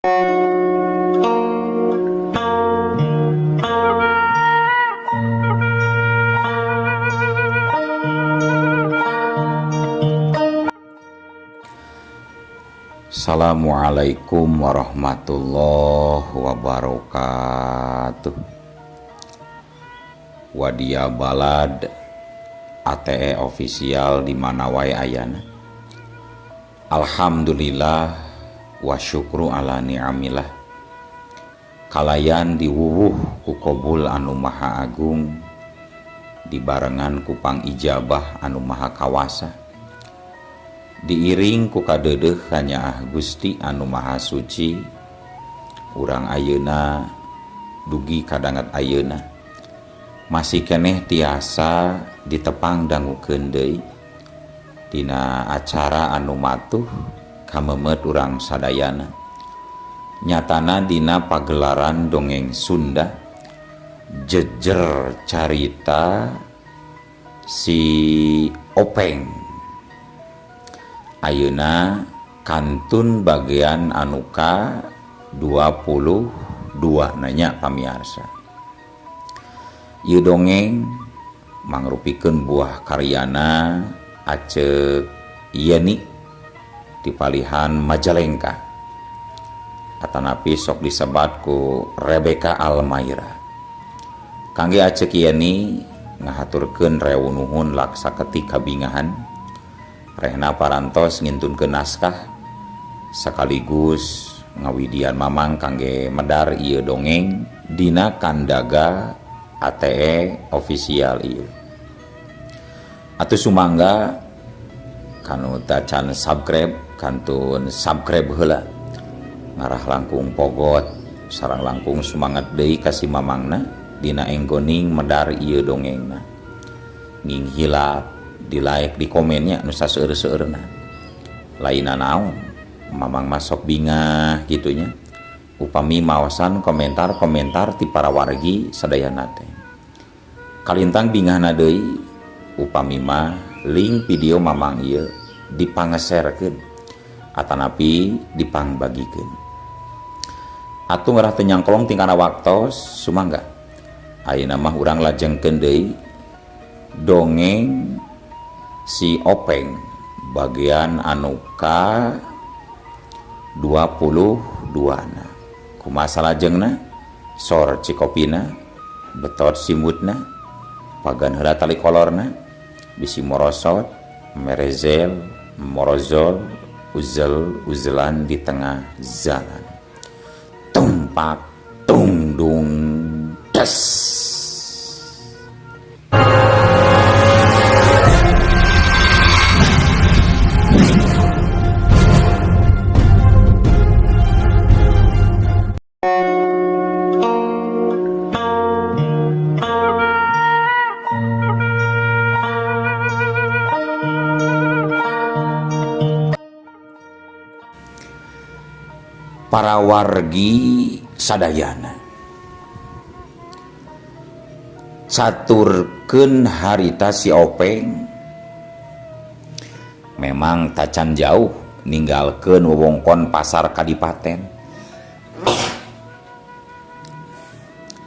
Assalamualaikum warahmatullahi wabarakatuh. Wadia balad ATE official di mana wae ayana. Alhamdulillah wa syukru ala ni'amillah. Kalayan diwuwuh ku qobul anu maha agung, dibarengan ku pangijabah anu maha kawasa. Diiring ku kadeudeuh kanyaah Gusti anu maha suci, urang ayeuna dugi kadangat ayeuna masih keneh tiasa ditepang dangukeun deui dina acara anu matuh kamemet urang sadayana, nyatana dina pagelaran dongeng Sunda jejer carita si Openg. Ayeuna kantun bagian anuka 22 nanya pamiarsa. Ieu dongeng mangrupikeun buah karyana Acek Yeni di palihan Majalengka, atanapi sok disebat ku Rebeka Almaira. Kangge Acek Yeni ngahaturkeun rewu nuhun laksa ketika bingahan, rehna parantos ngintunkeun naskah sekaligus ngawidian mamang kangge medar ieu dongeng dina kandaga ATE official ieu. Atuh sumangga kanu tacan subscribe kantun subscribe heula, ngarah langkung pogot sareng langkung sumanget deui ka si mamangna dina enggoning medar ieu dongengna. Nging hilap di like di komennya nu saseueur-seueurna laina naon mamang masok bingah gitunya upami maosan komentar-komentar ti para wargi sadayana teh kalintang bingahna deui upami mah link video mamang ieu dipangeserkeun atanapi dipangbagikeun. Atuh ngarah teu nyangkolong tingkana waktos sumangga ayeuna mah urang lajengkeun deui dongeng si Openg bagian anuka 22 na. Kumaha salajengna sor cikopina betot simutna pagan heula tali kolorna bisi morosot merezel morozol uzel-uzelan di tengah jalan tumpak tungdung des. Para wargi sadayana caturkeun harita si Openg memang tacan jauh ninggalkeun wewengkon pasar Kadipaten.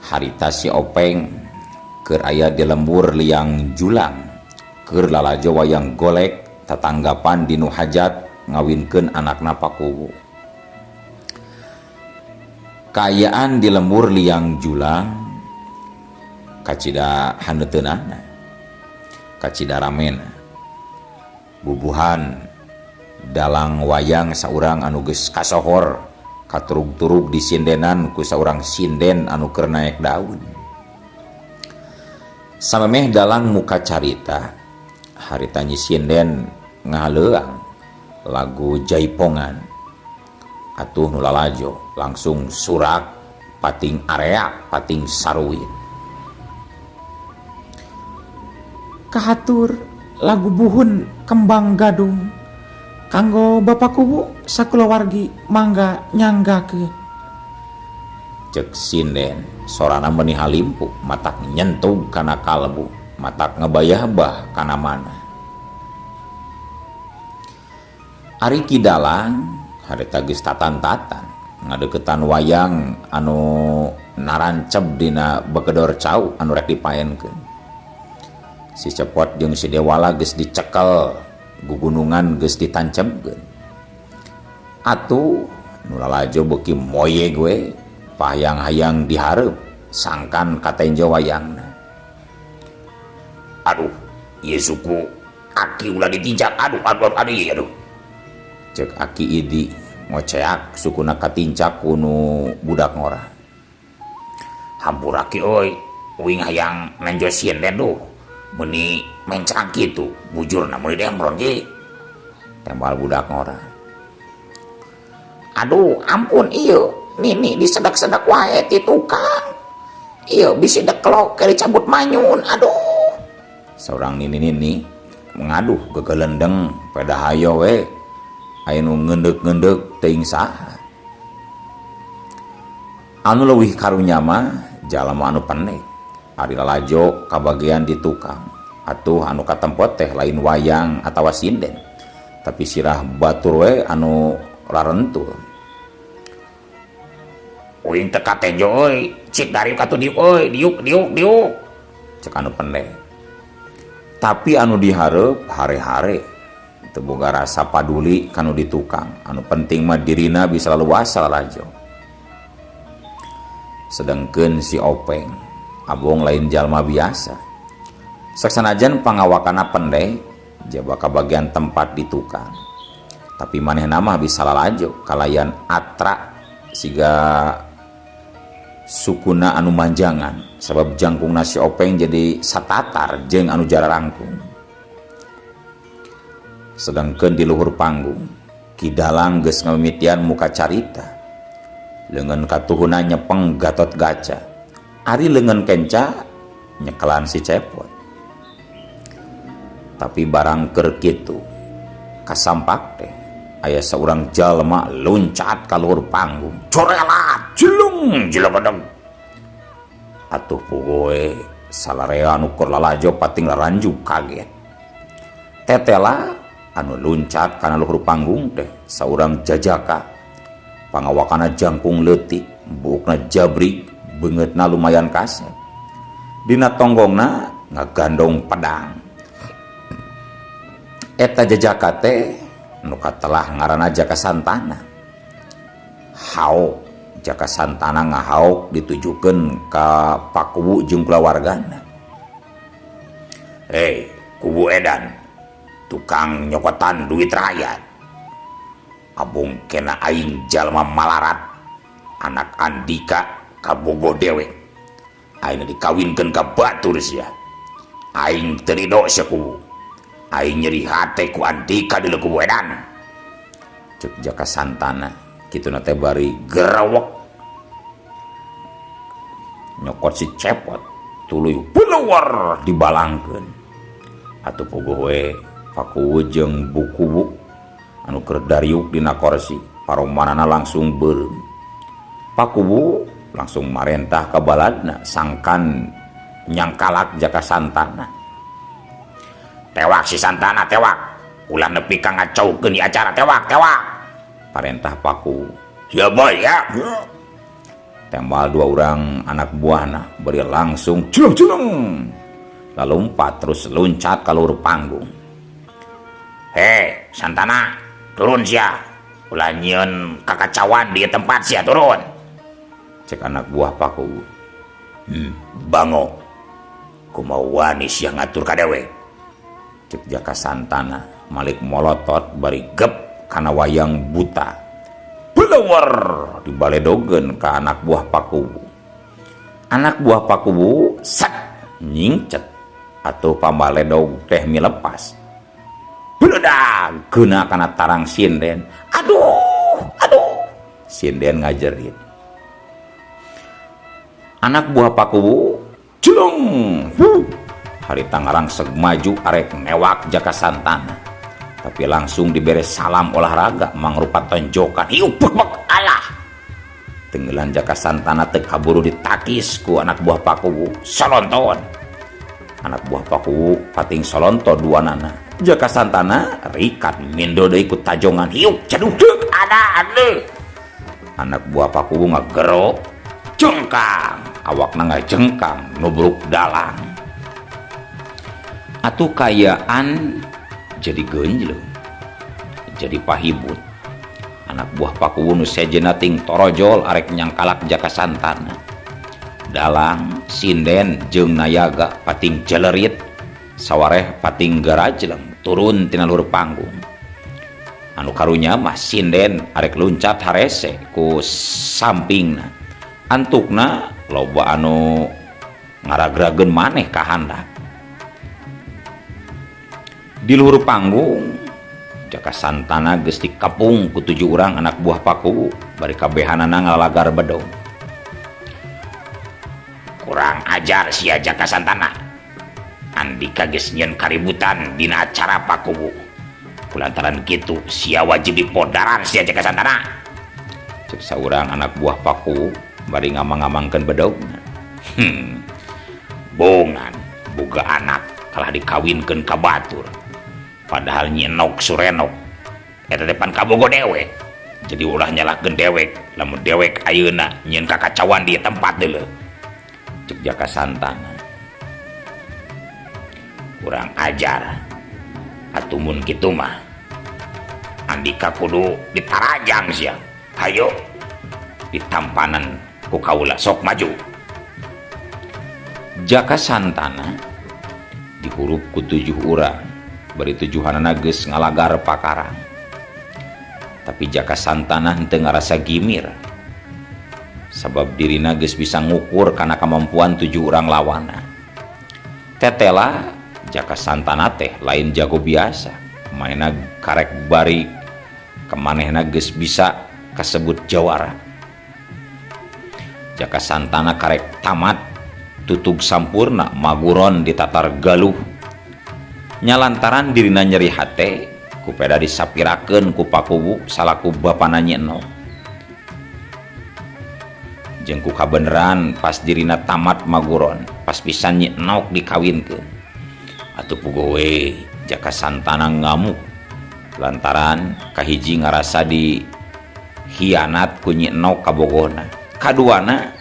Harita si Openg keur aya di lembur liang julang keur lalajo wayang golek tatanggapan dinu hajat ngawinkeun anakna pakuwu. Kayaan di lembur liang julang kacida handeuteunana kacida ramena bubuhan dalang wayang saurang anu geus kasohor katurug-turug disindenan ku saurang sinden anu keur naek daun. Samemeh dalang muka carita harita nyi sinden ngaleuang lagu Jaipongan. Atuh nu lalajo langsung surak pating area pating saruwin. Kahatur lagu buhun kembang gadung kanggo bapak kubu sakulawargi mangga nyanggakeun. Cek sinden sorana meuni halimpu matak nyentug kana kalbu matak ngebayah-bah kana mana. Ari kidalang harita geus tatan-tatan ngadeketan wayang anu narancep dina begedor cau anu rek dipaenkeun. Si Cepot jeung si Dewala geus dicekel, gugunungan geus ditancapkeun. Atuh nu lalajo beuki moye gue pahayang-hayang dihareup sangkan ka tenjo wayangna. Aduh, ieu suku aki ulah ditinjak. Aduh. Cek aki idi ngoceak sukuna katincak kunu budak ngora. Hampur aki euy, uing hayang menjo sinden duh. Meni mencang kitu, bujurna meni demron ge. Tembal budak ngora. Aduh, ampun ieu, nini disedak-sedak wae ti tukang. Ieu bisi deklok ke dicabut manyun. Aduh. Seorang nini mengaduh gegelendeng pada hayo we. Anu ngendek-ngendek teuing saha. Anu leuwih karunya mah jalma anu pendek. Ari lalajo kabagian di tukang. Atuh anu katempot teh lain wayang atawa sinden. Tapi sirah batur we anu rarentul. Uing teu katenjo euy, cik dari ka tu diuk euy, diuk. Cek anu pendek. Tapi anu dihareup hare-hare teu boga rasa paduli kanu di tukang. Anu penting mah dirina bisa leluasa lalajo. Sedengkeun si Openg abong lain jalma biasa. Saksanajan pangawakana pendek, jaba ka bagian tempat di tukang. Tapi manehna mah bisa lalajo kalayan atra siga sukuna anu manjangan. Sabab jangkungna si Openg jadi satatar jeung anu jara rangkung. Sedangkeun di luhur panggung, Ki Dalang geus ngamimitian muka carita. Leungeun katuhuna nyepeng Gatot Kaca. Ari leungeun kenca nyekelan si Cepot. Tapi barang keur kitu kasampak teh aya saurang jalma loncat ka luhur panggung. Corelat, jelung jelebedeg. Atuh pugoe salarea anu keur lalajo pating laranjuk kaget. Tetela anu loncat kana luhur panggung teh saurang jajaka. Pangawakana jangkung leutik, buukna jabrik, beungeutna lumayan kasep. Dina tonggongna ngagandong pedang. Eta jajaka teh nu katelah ngaranna Jaka Santana. Hauk Jaka Santana ngahauk ditujukeun ka Pakuwu jeung kulawargana. Hei, Kubu Edan, tukang nyokotan duit rakyat. Abung kena aing jalma malarat, anak Andika ka bogo dewek. Aing dikawinkeun ka batur sia. Aing teu ridho sia Kubu. Aing nyeri hate ku Andika di Kubu Edan. Cek Jaka Santana kituna teh bari gerawek nyokot si Cepot tuluy puluwer dibalangkeun. Atuh puguh we Pakuwu jeung Bukuwu anu keur dariuk dina kursi paromanana langsung beureum. Pakuwu langsung marentah ka baladna sangkan nyangkalak Jaka Santana. Tewak si Santana tewak, ulah nepi ka ngacaukeun di acara tewak. Parentah Pakuwu. Ya boy ya. Tembal dua orang anak buahna beri langsung jeleng. Lalu lompat terus loncat ka luhur panggung. Hei Santana, turun sia. Ulah nyieun kakacauan di tempat sia turun. Cek anak buah Pakuwu. Bango. Kumaha wani sia ngatur ka dewe. Cek Jaka Santana malik molotot bari gep kana wayang buta. Belewer dibaledogeun ka anak buah Pakuwu. Anak buah Pakuwu set nyingcet atuh pambaledog teh milepas. Beledag geuna kana tarang sinden. Aduh. Sinden ngajerit. Anak buah Pakuwu jeleng. Hari tangarang seg maju arek newak Jaka Santana. Tapi langsung diberes salam olahraga mangrupa tonjokan. Hiup bek alah. Tenggelan Jaka Santana teu kaburu ditakis ku anak buah Pakuwu solonton. Anak buah Pakuwu pating solonto duanana. Jaka Santana rikat mindo deui ku tajongan. Hiup cadudeg ada. Anak buah pakuwu ngagero jengkang, awakna ngajengkang nubruk dalang. Atuh kayaan jadi genjleung, jadi pahibut. Anak buah pakuwu nu sejenna ting torojol arek nyangkalak Jaka Santana. Dalang, sinden, jeung nayaga pating celerit, sawareh pating garajleng turun tina luhur panggung. Anu karunya mah sinden arek luncat harese ku sampingna. Antukna loba anu ngaragrageun maneh ka handap. Di luhur panggung Jaka Santana geus dikepung ku 7 urang anak buah pakuwu bari kabehanana ngalagar bedog. Kurang ajar sia Jaka Santana. Andika geus nyieun kaributan dina acara pakuwu. Kulantaran kitu sia wajib dipodaran sia Jaka Santana. Cek saurang anak buah pakuwu bari ngamang-ngamangkeun bedogna. Bongan boga anak kalah dikawinkeun ka batur. Padahal nyenok surenok eta depan kabogo dewek. Jadi ulah nyalahkeun dewek lamun dewek ayeuna nyieun kakacauan di tempat deuleu. Cek Jaka Santana. Kurang ajar. Atumun kitu mah Andika kudu ditarajang sia. Hayo ditampanan ku kaula sok maju. Jaka Santana dihurup ku 7 urang bari 7-hanana geus ngalagar pakarang. Tapi Jaka Santana henteu ngarasa gimir sabab dirina geus bisa ngukur kana kemampuan 7 urang lawanna. Tetela Jaka Santana teh lain jago biasa, mainna karek bari kemanehna geus bisa kasebut jawara. Jaka Santana karek tamat tutug sampurna maguron di tatar galuh. Nyalantaran dirina nyeri hate kupeda disapirakeun ku pakuwu salaku bapana Nyi Enok. Jeung ku kabeneran pas dirina tamat maguron pas pisan Nyi Enok dikawinkeun. Atuh puguh we Jaka Santana ngamuk lantaran kahiji ngarasa di hianat ku Nyi Enok kabogona. Kaduana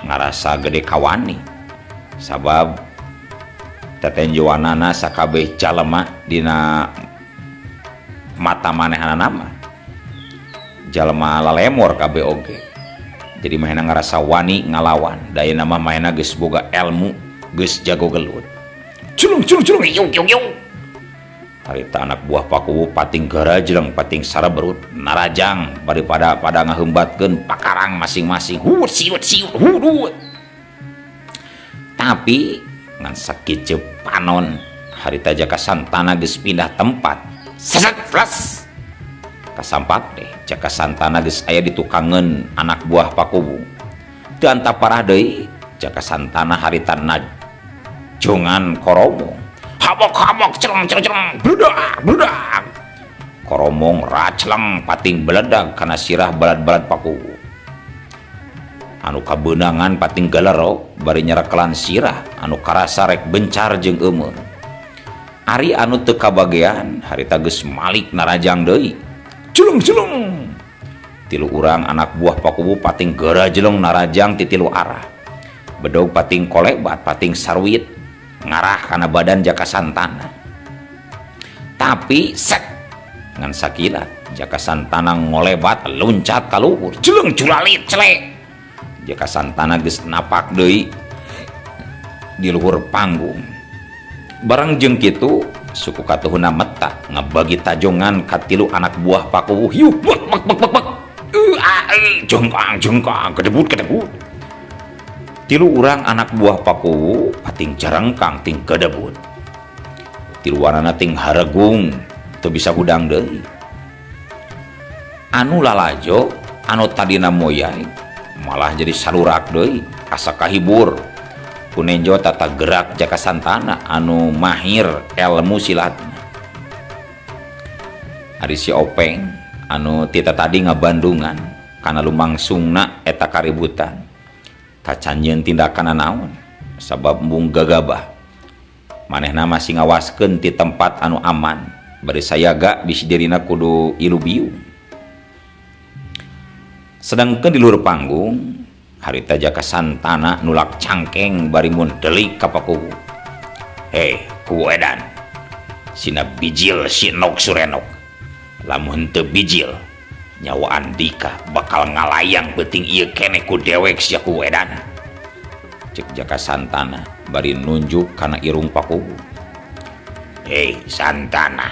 ngarasa gede kawani sabab tetenjoanana sakabeh jalema dina mata manehana nama jalema lalemor kabeh oge. Jadi mahena ngarasa wani ngalawan daya nama mahena geus boga ilmu geus jago gelut. Culung yuk harita anak buah pakuwu pating garajleng pating sareberut narajang daripada pada ngaheumbatkeun pakarang masing-masing. Siut tapi ngan sakit panon harita Jaka Santana geus pindah tempat. Seset flas kasampat deh Jaka Santana geus aya di tukangeun anak buah pakuwu. Teu anta parah deui Jaka Santana harita najongan koromong. Habok celeng brudak. Koromong racleng pating beledag kana sirah balad-balad pakuwu. Anu kabeunangan pating galero bari nyerekelan sirah anu karasa rek bencar jeung eumeun. Ari anu teu kabagean harita geus malik narajang deui. Culung 3 urang anak buah pakuwu pating garajleng narajang ti 3 arah. Bedog pating kolebat pating sarwit ngarah kana badan Jaka Santana. Tapi set ngan sakilat Jaka Santana ngolebat luncat ka luhur. Culung curalit celek. Jaka Santana geus napak deui di luhur panggung. Barang jeung kitu suku katuhuna meta ngabagi tajongan ka 3 anak buah pakuwu. Hiu bek jengkang kedebut. 3 urang anak buah pakuwu pating jarengkang ting kedebut. 3-anana ting haregung teu bisa hudang deui. Anu lalajo anu tadina moyai malah jadi sarurak deui asa kahibur kunenjo tata gerak Jaka Santana anu mahir ilmu silatna. Ari si Openg anu tita tadi ngabandungan kana lumangsungna eta kaributan kacanjeun tindakan naon sabab embung gagabah manehna masih ngawaskeun ti tempat anu aman bari sayaga bisi dirina kudu ilubiu. Sedangkan di luar panggung harita Jaka Santana nulak cangkeng bari mun delik ka Pakuwu. Hei Kuwu Edan, sina bijil si Nok Surenok, lamun teu bijil nyawa Andika bakal ngalayang penting ieu keneh ku dewek sia Kuwu Edan. Cek Jaka Santana bari nunjuk kana irung Pakuwu. Hei Santana,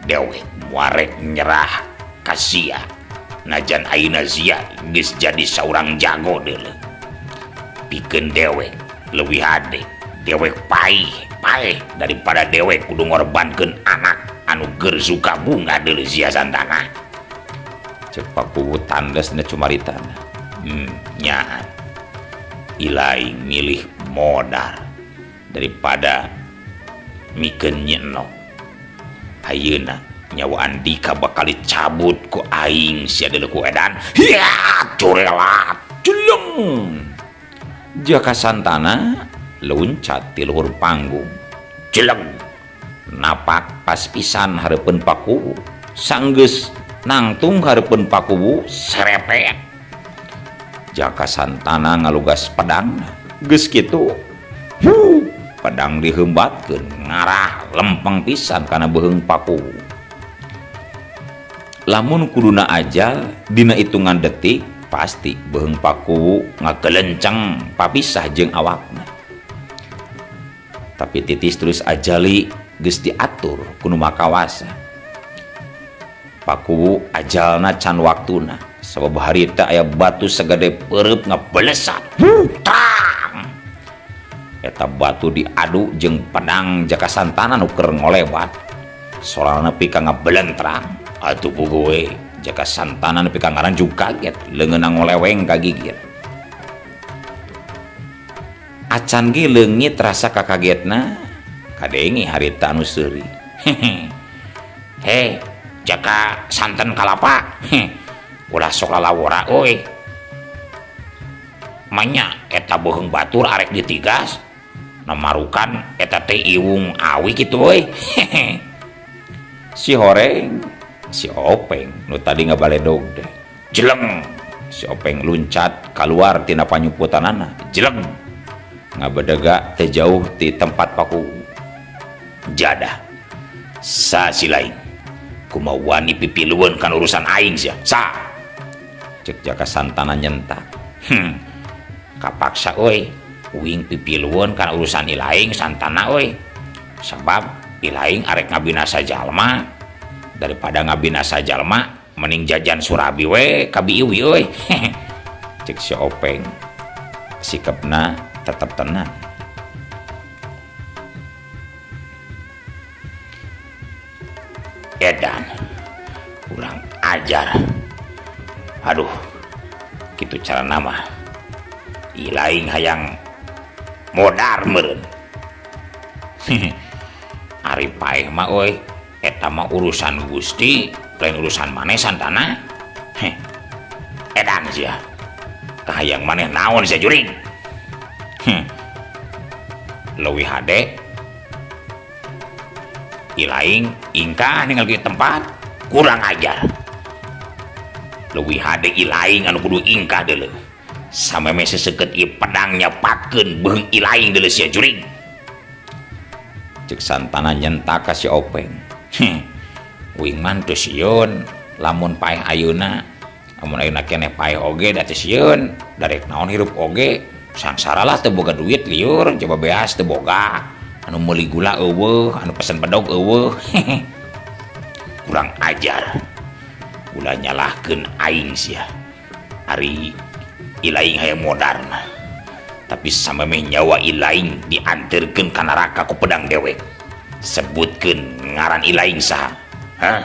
dewek muarek nyerah ka sia, najan ayeuna sia geus jadi saurang jago deuleu. Pikeun dewek leuwih hade dewek paeh daripada dewek kudu ngorbankeun anak anu keur suka bunga deuleu sia Santana. Cek Pakuwu tandesna cumaritana. Nyahan Ilaing milih modal daripada mikeun Nyi Enok. Ayeuna nyawa Andika bakal dicabut ku aing sia deuleu Kuwu Edan. Ya curelat jeleng. Jaka Santana loncat ti luhur panggung. Jeleng napak pas pisan hareupeun Pakuwu, sanggeus nangtung hareupeun Pakuwu serepet. Jaka Santana ngalugas pedang, geus kitu pedang diheumbatkeun ngarah lempeng pisan kana beuheung Pakuwu. Lamun kuduna ajal dina hitungan detik pasti beuheung Pakuwu ngagelenceng papisah jeung awakna. Tapi titis terus ajali geus diatur ku nu makawasa. Pakuwu ajalna can waktuna, sabab harita aya batu sagede peureub ngabelesat. Tang! Eta batu diadu jeung pedang Jaka Santana nu keur ngolebat. Soalna nepi ka ngabelentrang. Atuh puguh we Jaka Santana nepi ka ngaranjug kaget, leungeunna ngoleweng kagigir. Acan ge leungit rasa kakagetna, kadenge harita anu seuri. He, Jaka santen kalapa. Ulah sok lalawora euy. Manya eta beuheung batur arek ditigas. Namarukan eta teh iwung awi kitu euy. Si Horeng, si Openg nu tadi ngabaledog deh. Jeleng. Si Openg luncat keluar tina panyuputanana. Jeleng. Ngabedega teh jauh ti tempat Pakuwu. Jadah. Sa si lain. Kumaha wani pipilueun kan urusan aing sia. Sa. Cek Jaka Santana nyentak. Kapaksa euy, uing pipilueun kan urusan ilaing Santana euy. Sabab ilaing arek ngabinasa jalma, daripada ngabinasa jalma mending jajan surabi we ka biiwi euy. Cek si Openg. Sikapna tetep tenang. Edan kurang ajar. Aduh, gitu cara nama ilaing hayang modar meureun. Ari paeh mah euy, eta mah urusan Gusti, lain urusan maneh Santana. Edan sia. Kahayang maneh naon sia juring? Leuwih hade ilaing ingkah ninggal di tempat kurang ajar. Leuwih hade ilaing anu kudu ingkah deuleu. Sameme seseukeut ieu pedang nyapatkeun beuheung ilaing deuleu sia juring. Cek Santana nyentak ka si Openg. Uing man teu sieun, lamun paeh ayeuna, lamun ayeuna keneh paeh oge da teu sieun, darek naon hirup oge, sangsara lah teu boga duit liur, coba beas teu boga. Anu meuli gula eueuh, anu pesen pedog eueuh. Kurang ajar. Ulah nyalahkeun aing sia. Ari ilaing hayang modar mah. Tapi sameme nyawa ilaing dianterkeun ka neraka ku pedang dewek. Sebutkeun ngaran ilaing saha? Hah?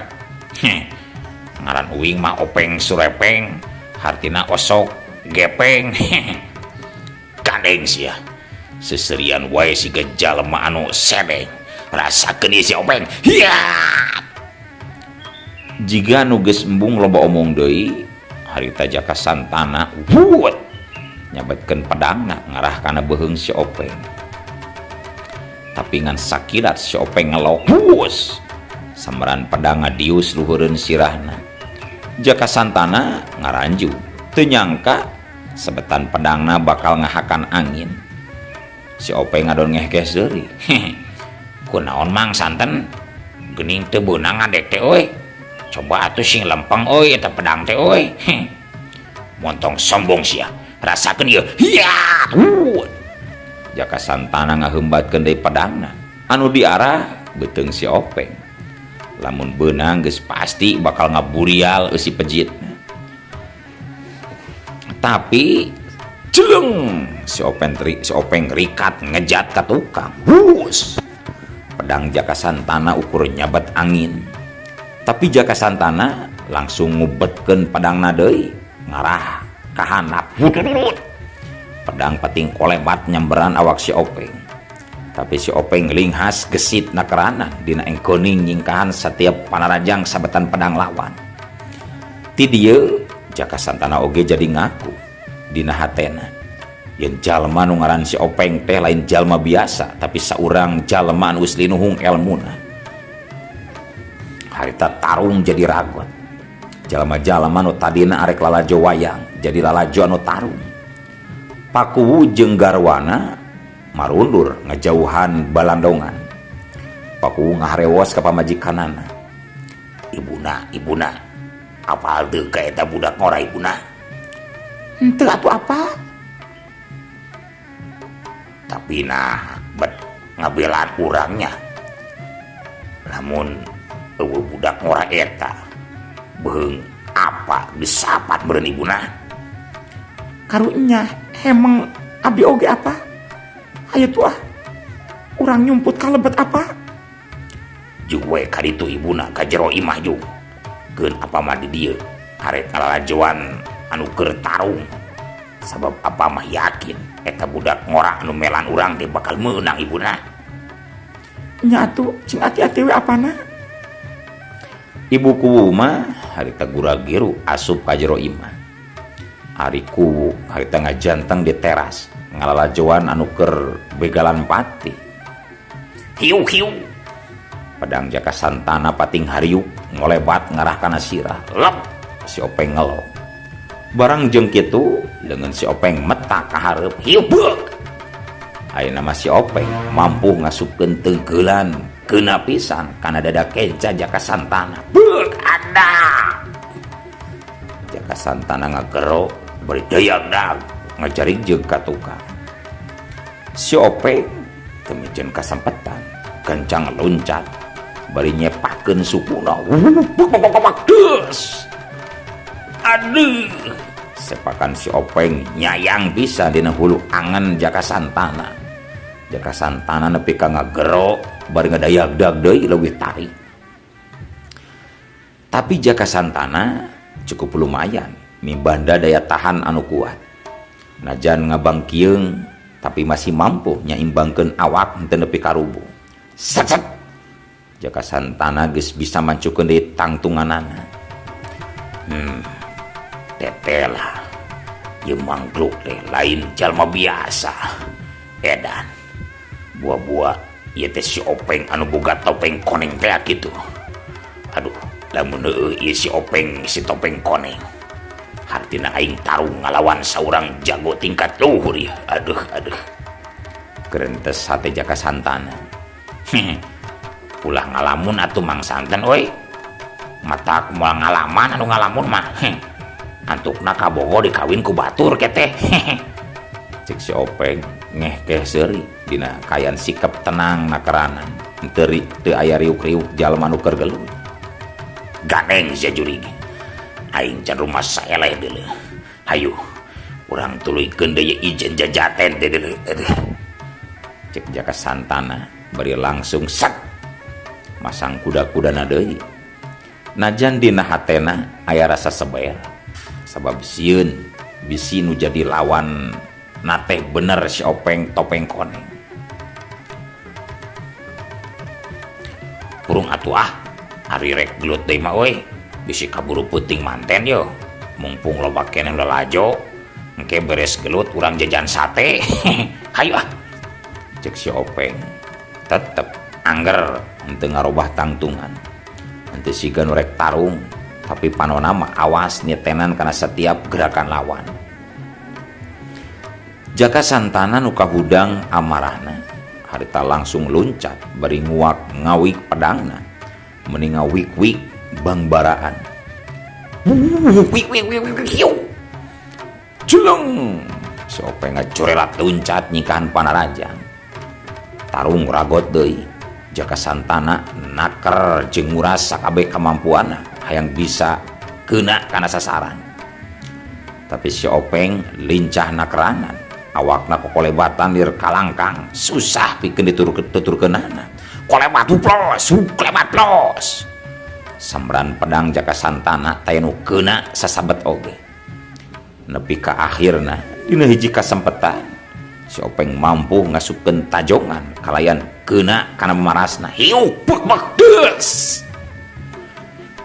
Ngaran uing mah Openg Surepeng, hartina osok gepeng. Kandeng sia. Seserian wae siga jalma anu sedeng. Rasakeun ieu si Openg. Hiat. Jiga nu geus embung loba omong deui, harita Jaka Santana nyabetkeun pedangna ngarah kana beuheung si Openg. Tapi ngan sakilat si Openg ngelok sambaran pedang ngadius luhureun sirahna. Jaka Santana ngaranju teu nyangka sebetan pedangna bakal ngahakan angin. Si Openg ngadon ngehkeh seuri. Kunaon mang santen geuning teu beunang ngadek teh euy. Coba atuh sing lempeng euy eta pedang teh euy. Montong sombong sia. Rasakeun ieu. Hiat. Jaka Santana ngaheumbatkeun deui pedangna. Anu diarah beuteung si Openg. Lamun beunang geus pasti bakal ngaburial eusi pejitna. Tapi jeleng si Openg rikat ngejat ka tukang. Hus. Pedang Jaka Santana ukur nyabet angin. Tapi Jaka Santana langsung ngubetkeun pedangna deui ngarah ka handap. Pedang pating kolebat nyamberan awak si Openg. Tapi si Openg linghas gesit nakeranan dina engkeuning nyingkahan setiap panarajang sabetan pedang lawan. Ti dieu Jaka Santana oge jadi ngaku dina hatena yen jalma nu ngaran si Openg teh lain jalma biasa tapi saurang jalma anu geus linuhung elmuna. Harita tarung jadi ragot. Jalma-jalma nu tadina arek lalajo wayang jadi lalajo anu tarung. Pakuwu jeung garwana marundur ngejauhan balandongan. Pakuwu ngaharewos ka pamajikanana. Ibuna, apal teu ka eta budak ngora ibuna? Henteu atuh apa? Tapi nah bet ngabelaan urangnya. Lamun eueuh budak ngora eta beung apa disapat meureun ibuna? Karunya hemeng abdi oge apa? Hayu tuah urang nyumput kalebet apa? Jug we ka ditu ibuna ka jero imah jug. Geun apa mah di dieu arek kalalajoan anu keur tarung. Sabab apa mah yakin eta budak ngora anu melan urang teh bakal meunang ibuna. Nya atuh cing ati-ati we apana? Ibu kuwu mah harita gura-giru asup ka jero imah. Ari kuwu harita ngajanteng di teras ngalalajoan anu keur begalan pati. Hiu. Pedang Jaka Santana pating hariuk ngolebat ngarah kana sirah. Lep si Openg ngelok. Barang jeung kitu leungeun si Openg metak ka hareup. Hiu beuk. Ayeuna mah si Openg mampu ngasupkeun teungkeulan keuna pisan kana dada kenca Jaka Santana. Beuk ada. Jaka Santana ngagero bari dayagdag ngajarig jeung ka tukang. Si Openg teu mijeun kasempetan kencang loncat bari nyepakeun supuna. Deus. Aduh. Sepakan si Openg nyayang bisa dina hulu angan Jaka Santana. Jaka Santana nepi ka ngagero bari ngadayagdag deui leuwih tarik. Tapi Jaka Santana cukup lumayan mibanda daya tahan anu kuat. Najan ngabangkieung tapi masih mampu nyaimbangkeun awak henteu nepi ka rubuh. Set. Jaka Santana geus bisa mancukeun deui tangtunganana. Tetela ieu mangkluk teh lain jalma biasa. Edan. Buah-buah ieu teh si Openg anu boga topeng koneng teh kitu. Aduh, lamun heueuh ieu si Openg si topeng koneng. Hartina aing tarung ngalawan saurang jago tingkat luhur ya. Aduh. Kerentes hate Jaka Santana. Ulah ngalamun atuh Mang Santen euy. Matak moal ngalaman anu ngalamun mah. Antukna kabogo dikawin ku batur keteh. Cek si Openg ngehkeh seuri dina kayan sikap tenang nakeranan. Teu aya riuk-riuk jalma nu keur gelut. Ganeng sia jurig. Aing can rumah saeleh deuleu. Hayu, urang tuluykeun deui ijen jajaten teh deuleu. Cek Jaka Santana bari langsung sak masang kuda-kudana deui. Najan dina hatena aya rasa seber. Sabab sieun bisi nu jadi lawan nate bener si Openg topeng koneng. Purung atuh ari rek gelut deui mah we. Bisi kaburu puting manten yo. Mumpung loba keneh lalajo, engke beres gelut urang jajan sate. Hayu cek si Openg. Tetep angger henteu ngarobah tangtungan. Henteu siga nu rek tarung tapi panona mah awas nyetenan karena setiap gerakan lawan. Jaka Santana nu kahudang amarahna harita langsung loncat bari nguak ngawik pedangna meuni ngawik-wik bangbaraan. Wik hiu. Jeleng. Si Openg ngacorelat loncat nyikahan Panarajang. Tarung ragot deui. Jaka Santana naker jeung nguras sakabeh kamampuanna hayang bisa keuna kana sasaran. Tapi si Openg lincah nakeranan, awakna kokolebatan lir kalangkang, susah pikeun diturkeunana. Kolebat plos, kolebat plos. Sambran pedang Jaka Santana taya nu keuna sasabet oge. Nepi ka akhirna dina hiji kasempetan si Openg mampu ngasupkeun tajongan kalayan keuna kana marasna. Hiu bek deus.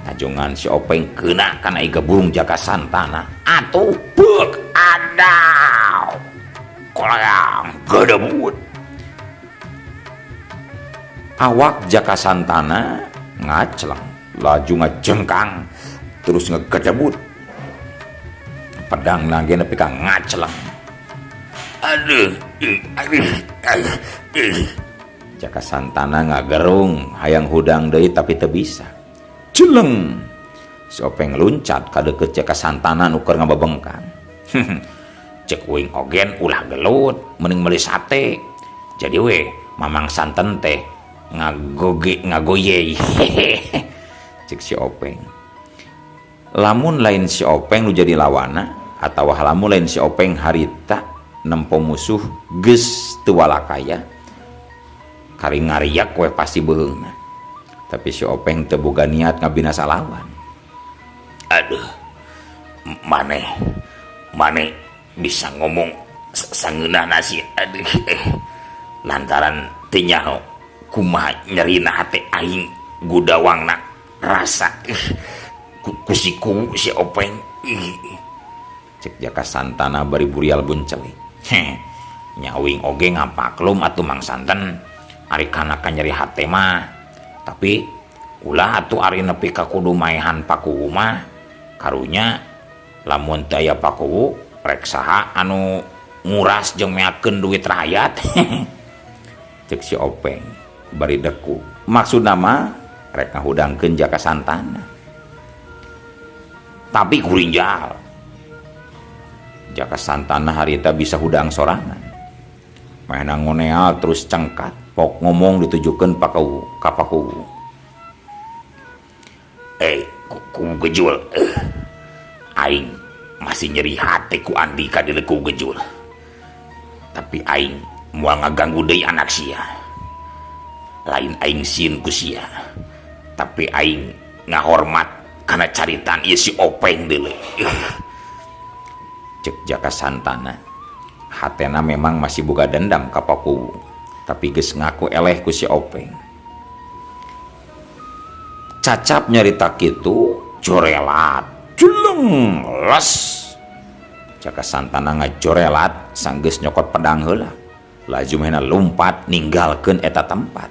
Tajongan si Openg keuna kana iga burung Jaka Santana. Atuh bek adaw. Kolayang gedebut. Awak Jaka Santana ngacleng, laju ngajengkang, terus ngegedebut. Pedang lagi nepi ka ngacleng. Aduh. Jaka Santana ngagerung hayang hudang deui tapi teu bisa. Jeleng. Si Openg luncat ka deukeut Jaka Santana nu keur ngababengkang. Cek uing ogen ulah gelut mending meuli sate. Jadi we mamang santen teh ngagoye. Cek si Openg. Lamun lain si Openg nu jadi lawana atawa lamun lain si Openg harita nempo musuh geus teu walakaya kari ngariak we pasti beheungna. Tapi si Openg teu boga niat ngabinasa lawan. Aduh, maneh bisa ngomong sangeunana sih. Aduh, lantaran teu nyaho kumaha nyerina hate aing gudawangna rasa kusiku si Openg. Cek Jaka Santana bari burial buncelik. Nyawing oge ngapaklum atuh Mang Santen ari kana nyeri hate mah. Tapi ulah atuh ari nepi ka kudu maehan pakuwu mah karunya lamun teu aya pakuwu rek saha anu nguras jeung meakeun duit rakyat. Cek si Openg bari deku. Maksudna mah rek ngahudangkeun Jaka Santana. Tapi kurinjal Jaka Santana harita bisa hudang sorangan. Maena ngoneal terus cengkat, pok ngomong ditujukeun ka pakuwu. Ku gejul. Aing masih nyeri hati ku Andika di leku gejul. Tapi aing moal ngaganggu deui anak sia. Lain aing sieun ku sia. Tapi aing ngahormat kana caritan ieu si Openg deuleu. Cek Jaka Santana hatena memang masih boga dendam ka pakuwu tapi geus ngaku eleh ku si Openg. Cacap nyarita kitu jorelat jeleng les. Jaka Santana ngajorelat sanggeus nyokot pedang heula laju mehna lumpat ninggalkeun eta tempat.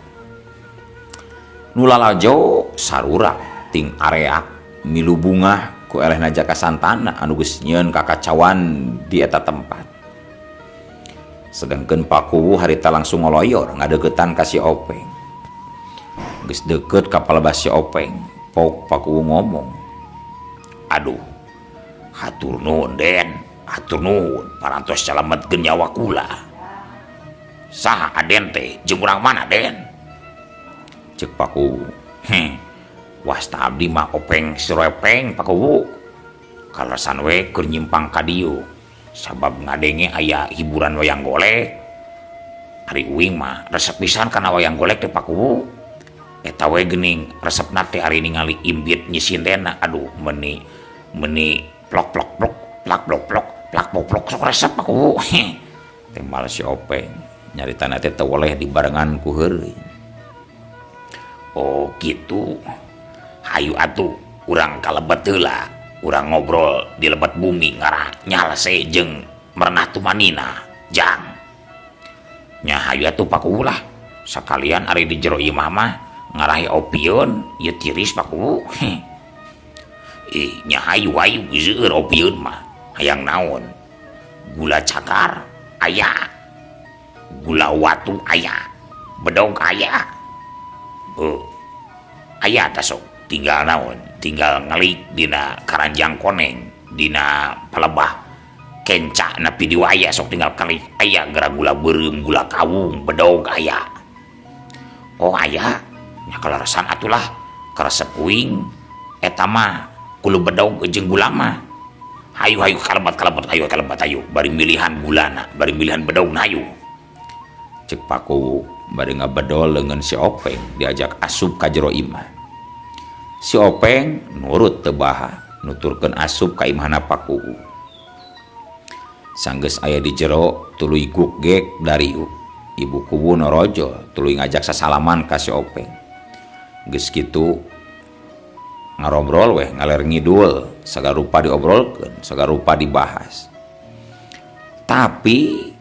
Nu lalajo sarurak ting areak milu bungah ku elehna Jaka Santana anu geus nyieun kakacauan di eta tempat. Sedengkeun pakuwu harita langsung ngoloyor ngadeuketan ka si Openg. Geus deukeut ka palebas si Openg, pok pakuwu ngomong. Aduh, hatur nuhun Den, hatur nuhun parantos calametkeun nyawa kula. Saha aden teh jeung urang mana Den? Cek pakuwu. Wasta abdi mah Openg Surepeng pakuwu. Kalasan we keur nyimpang ka dieu sabab ngadenge aya hiburan wayang golek. Ari uing mah resep pisan kana wayang golek teh pakuwu. Eta we geuning resepna teh ari ningali imbit nyisindena. Aduh meuni plok plok plok plak plok plok plak plok plok sok resep pakuwu. Tembal si Openg nyaritana teh teu oleh dibarengan ku heureui. Oh gitu. Hayu atuh urang kalebet heula, urang ngobrol di lebat bumi ngarah nyalse jeung merenah tumanina jang. Nya hayu atuh pakuwu lah sakalian ari di jero imah mah ngarahi opieun ieu tiris pakuwu. nya hayu-hayu seueur opieun mah hayang naon gula cakar aya gula watu aya bedog aya aya tah sok tinggal naon tinggal ngalik dina karanjang koneng dina palebah kenca na pidiwaya sok tinggal kali aya gara gula beureum gula kawung bedog aya oh aya nya kalarasan atulah karesep uing eta mah kulu bedog jeung gula mah hayu kalebat hayu bari milihan gulana bari milihan bedogna hayu cek Paku bari ngabedol leungeun si Openg diajak asup ka jero imah si Openg nurut teu baha nuturkeun asup ka imahna Paku sanggeus aya di jero tuluy gugek dari ibu kubu norojo tuluy ngajak sasalaman ka si Openg geus kitu ngarobrol weh ngaler ngidul sagarupa diobrolkeun sagarupa dibahas tapi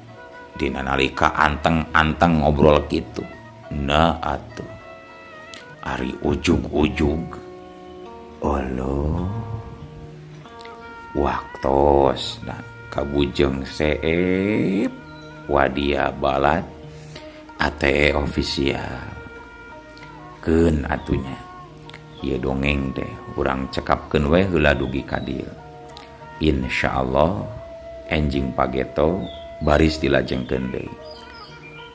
dina nalika anteng-anteng ngobrol kitu na atuh ari ujug-ujug Allah waktos nah kabujeng seep wadia balat ATE ofisial keun atunya ieu dongeng teh urang cekapkeun we heula dugi ka dieu insyaallah enjing pageto baris dilajengkeun deui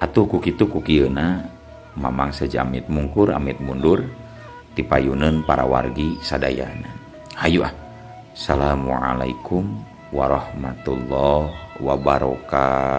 atuh ku kitu ku kieuna mamang sejamit mungkur amit mundur dipayuneun para wargi sadayana hayu assalamualaikum warahmatullahi wabarakatuh.